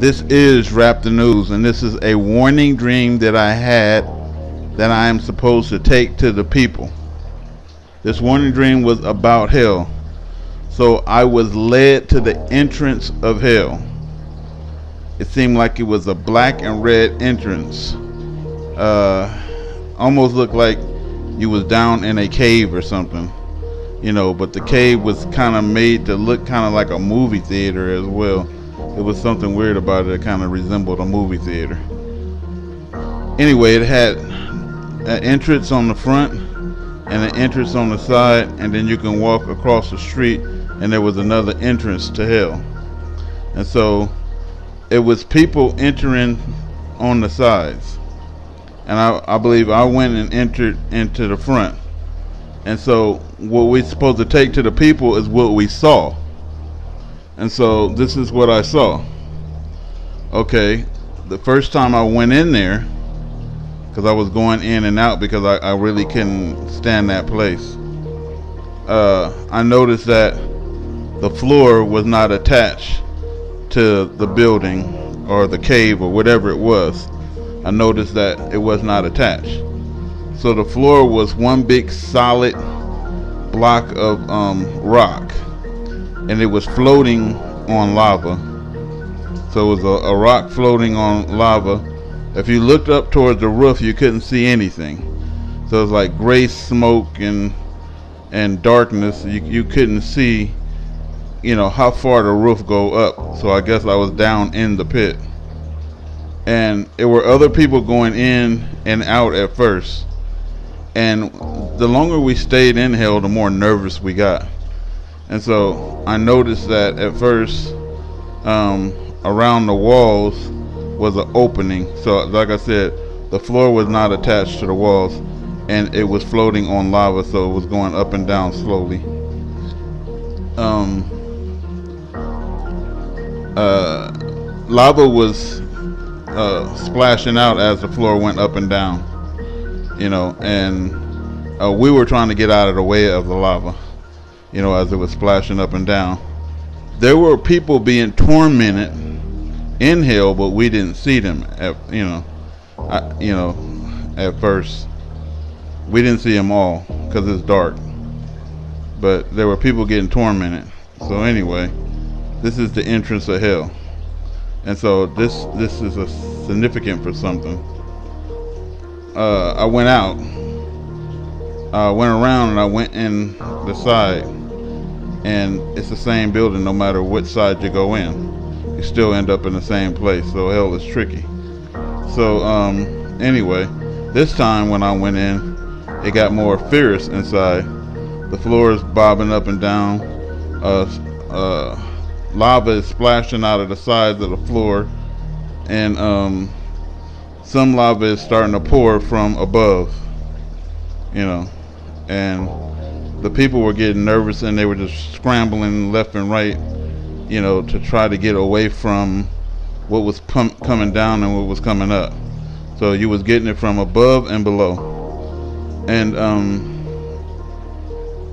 This is Rap the News, and this is a warning dream that I had that I am supposed to take to the people. This warning dream was about hell. So I was led to the entrance of hell. It seemed like it was a black and red entrance. Almost looked like you was down in a cave or something. But the cave was kind of made to look kind of like a movie theater as well. It was something weird about it that kind of resembled a movie theater. Anyway, it had an entrance on the front and an entrance on the side, and then you can walk across the street and there was another entrance to hell. And so it was people entering on the sides. And I believe I went and entered into the front. And so what we're supposed to take to the people is what we saw. And so this is what I saw. Okay, the first time I went in there, because I was going in and out because I really couldn't stand that place, I noticed that the floor was not attached to the building or the cave or whatever it was. I noticed that it was not attached. So the floor was one big solid block of rock, and it was floating on lava. So it was a rock floating on lava. If you looked up towards the roof, you couldn't see anything. So it was like gray smoke and darkness. You couldn't see, how far the roof go up. So I guess I was down in the pit. And there were other people going in and out at first. And the longer we stayed in hell, the more nervous we got. And so I noticed that at first, around the walls was an opening. So like I said, the floor was not attached to the walls, and it was floating on lava, so it was going up and down slowly. Lava was splashing out as the floor went up and down, and we were trying to get out of the way of the lava, as it was splashing up and down. There were people being tormented in hell, but we didn't see them at first. We didn't see them all because it's dark, but there were people getting tormented. So anyway, this is the entrance of hell. And so this is a significant for something. I went out, went around, and I went in the side, and it's the same building no matter which side you go in. You still end up in the same place. So hell is tricky. So anyway, this time when I went in, it got more fierce inside. The floor is bobbing up and down. Lava is splashing out of the sides of the floor, and some lava is starting to pour from above, and the people were getting nervous, and they were just scrambling left and right, to try to get away from what was coming down and what was coming up. So you was getting it from above and below. And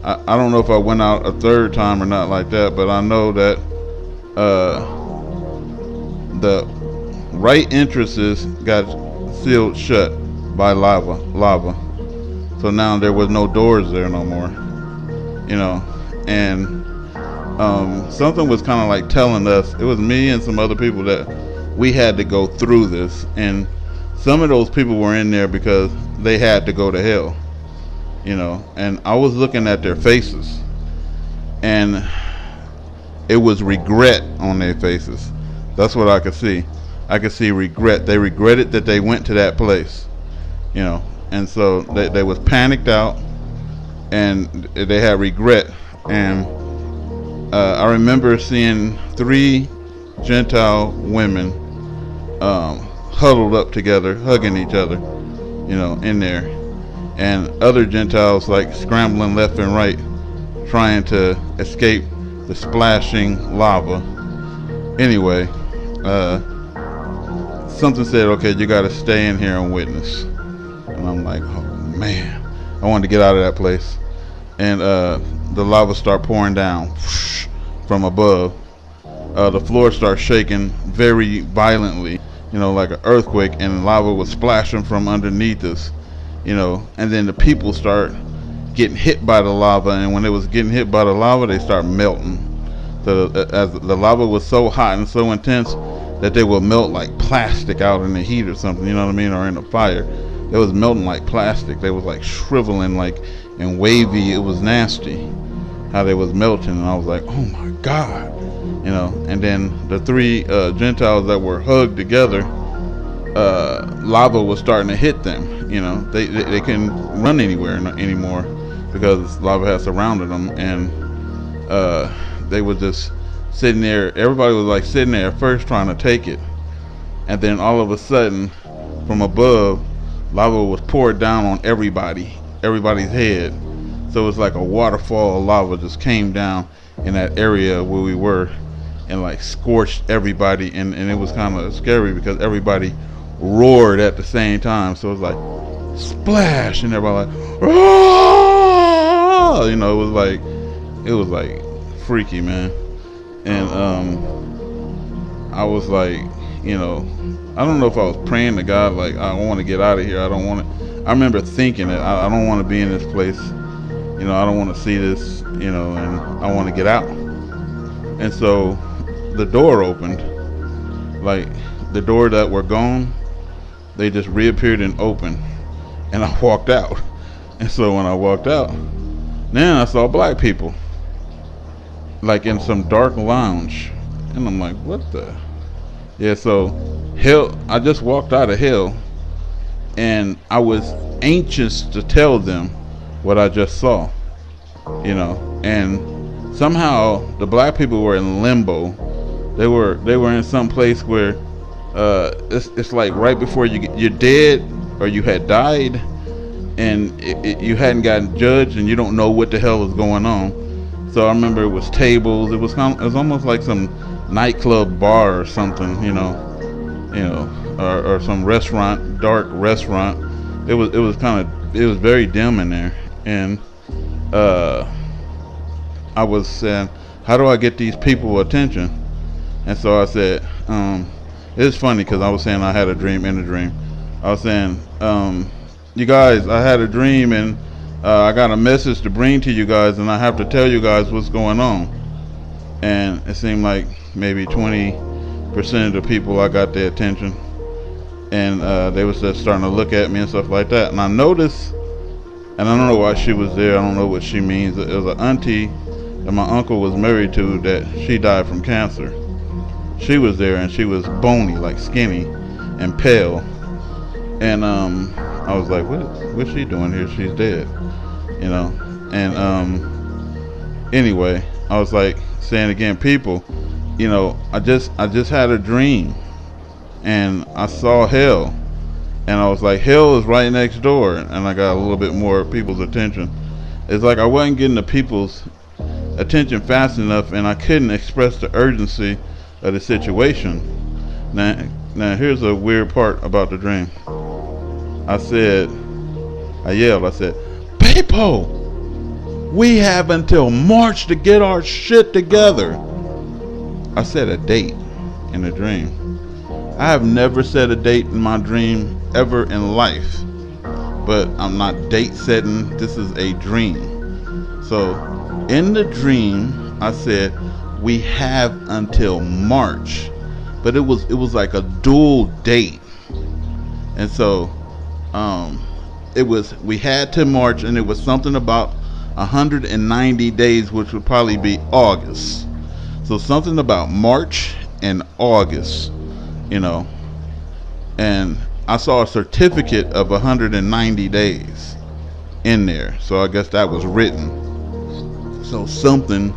I don't know if I went out a third time or not like that, but I know that the right entrances got sealed shut by lava. So now there was no doors there no more, and something was kind of like telling us, it was me and some other people, that we had to go through this. And some of those people were in there because they had to go to hell, and I was looking at their faces, and it was regret on their faces. That's what I could see. I could see regret. They regretted that they went to that place, and so they was panicked out, and they had regret. And I remember seeing 3 Gentile women huddled up together, hugging each other, in there, and other Gentiles like scrambling left and right, trying to escape the splashing lava. Anyway, something said, okay, you got to stay in here and witness. And I'm like, oh man, I wanted to get out of that place. And the lava started pouring down from above. the floor starts shaking very violently, like an earthquake, and lava was splashing from underneath us, and then the people start getting hit by the lava, and when it was getting hit by the lava, they start melting. So as the lava was so hot and so intense that they would melt like plastic out in the heat or something, you know what I mean, or in a fire. It was melting like plastic. They was like shriveling, like, and wavy. It was nasty how they was melting, and I was like, oh my God, And then the three Gentiles that were hugged together, lava was starting to hit them. They couldn't run anywhere anymore because lava had surrounded them, and they were just sitting there. Everybody was like sitting there at first trying to take it, and then all of a sudden, from above, lava was poured down on everybody's head. So it's like a waterfall of lava just came down in that area where we were, and like scorched everybody, and it was kind of scary because everybody roared at the same time. So it was like splash, and everybody like, "Aah!" It was like freaky, man. And I was like, I don't know if I was praying to God, like, I want to get out of here. I don't want to. I remember thinking that I don't want to be in this place. I don't want to see this, and I want to get out. And so the door opened, like the door that were gone, they just reappeared and opened, and I walked out. And so when I walked out, then I saw black people, like in some dark lounge, and I'm like, what the? Yeah, so hell, I just walked out of hell, and I was anxious to tell them what I just saw, and somehow the black people were in limbo. They were in some place where it's like right before you're dead or you had died, and you hadn't gotten judged, and you don't know what the hell is going on. So I remember it was tables. It was almost like some nightclub bar or something, or some restaurant, dark restaurant. It was very dim in there, and I was saying, how do I get these people attention? And so I said, it's funny because I was saying I had a dream in a dream. I was saying, you guys, I had a dream, and I got a message to bring to you guys, and I have to tell you guys what's going on. And it seemed like maybe 20% of the people, I got their attention, and they was just starting to look at me and stuff like that. And I noticed, and I don't know why she was there, I don't know what she means. It was an auntie that my uncle was married to, that she died from cancer. She was there, and she was bony, like skinny and pale. And I was like, what's she doing here? She's dead, And anyway, I was like saying again, people, I just had a dream, and I saw hell, and I was like, hell is right next door, and I got a little bit more people's attention. It's like I wasn't getting the people's attention fast enough, and I couldn't express the urgency of the situation. Now here's a weird part about the dream. I yelled, people, we have until March to get our shit together. I said a date in a dream. I have never said a date in my dream ever in life, but I'm not date setting. This is a dream. So in the dream, I said we have until March, but it was like a dual date, and so we had to March, and it was something about 190 days, which would probably be August. So something about March and August, and I saw a certificate of 190 days in there, so I guess that was written. So something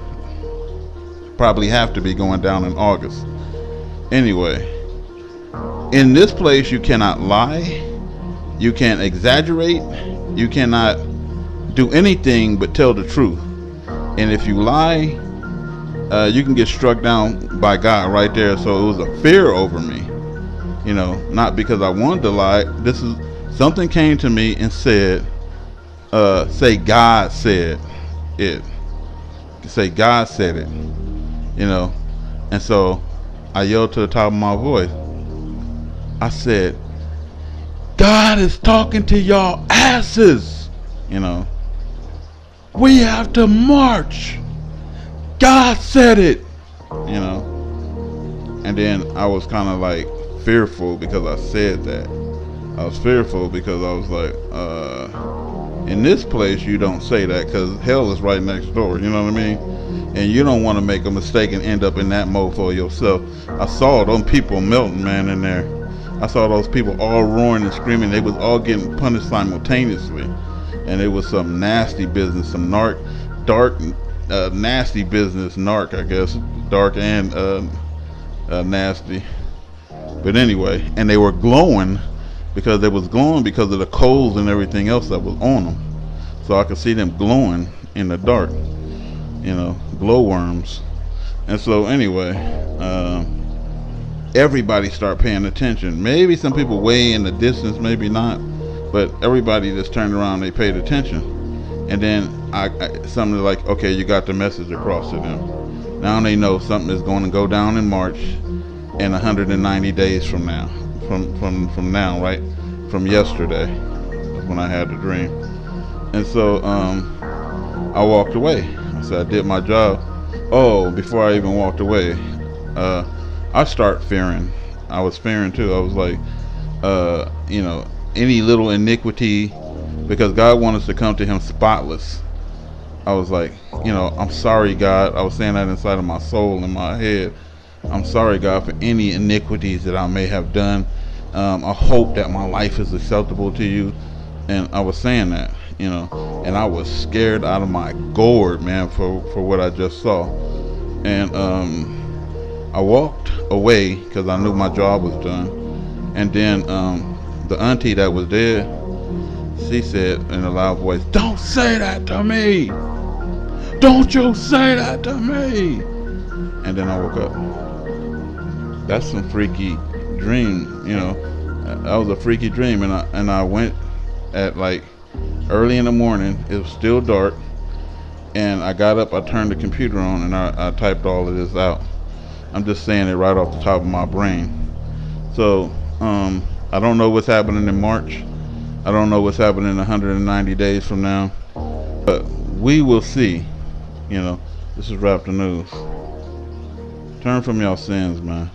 probably have to be going down in August. Anyway, in this place you cannot lie, you can't exaggerate, you cannot do anything but tell the truth. And if you lie, you can get struck down by God right there. So it was a fear over me, not because I wanted to lie. Something came to me and said, say God said it. Say God said it, And so I yelled to the top of my voice. I said, God is talking to y'all asses. You know, we have to march. God said it. You know, and then I was kind of like fearful because I said that. I was fearful because I was like, in this place you don't say that because hell is right next door. You know what I mean? And you don't want to make a mistake and end up in that mofo yourself. I saw them people melting, man, in there. I saw those people all roaring and screaming. They was all getting punished simultaneously, and it was some nasty business, some dark, nasty business, I guess, dark and nasty. But anyway, and they were glowing because they was glowing because of the coals and everything else that was on them. So I could see them glowing in the dark, you know, glowworms. And so anyway, everybody start paying attention. Maybe some people way in the distance, maybe not, but everybody just turned around, they paid attention. And then something like, okay, you got the message across to them. Now they know something is going to go down in March in 190 days from now. From now, right? From yesterday when I had the dream. And so I walked away. I said I did my job. Oh, before I even walked away, I start fearing. I was fearing too. I was like, you know, any little iniquity, because God wanted us to come to him spotless. I was like, you know, I'm sorry, God. I was saying that inside of my soul, in my head. I'm sorry, God, for any iniquities that I may have done. I hope that my life is acceptable to you. And I was saying that, you know, and I was scared out of my gourd, man, for what I just saw. And I walked away because I knew my job was done. And then the auntie that was there, she said in a loud voice, "Don't say that to me. Don't you say that to me." And then I woke up. That's some freaky dream, you know. That was a freaky dream. And I went at like early in the morning. It was still dark. And I got up, I turned the computer on, and I typed all of this out. I'm just saying it right off the top of my brain. So I don't know what's happening in March. I don't know what's happening 190 days from now. But we will see. You know, this is Raptor News. Turn from your sins, man.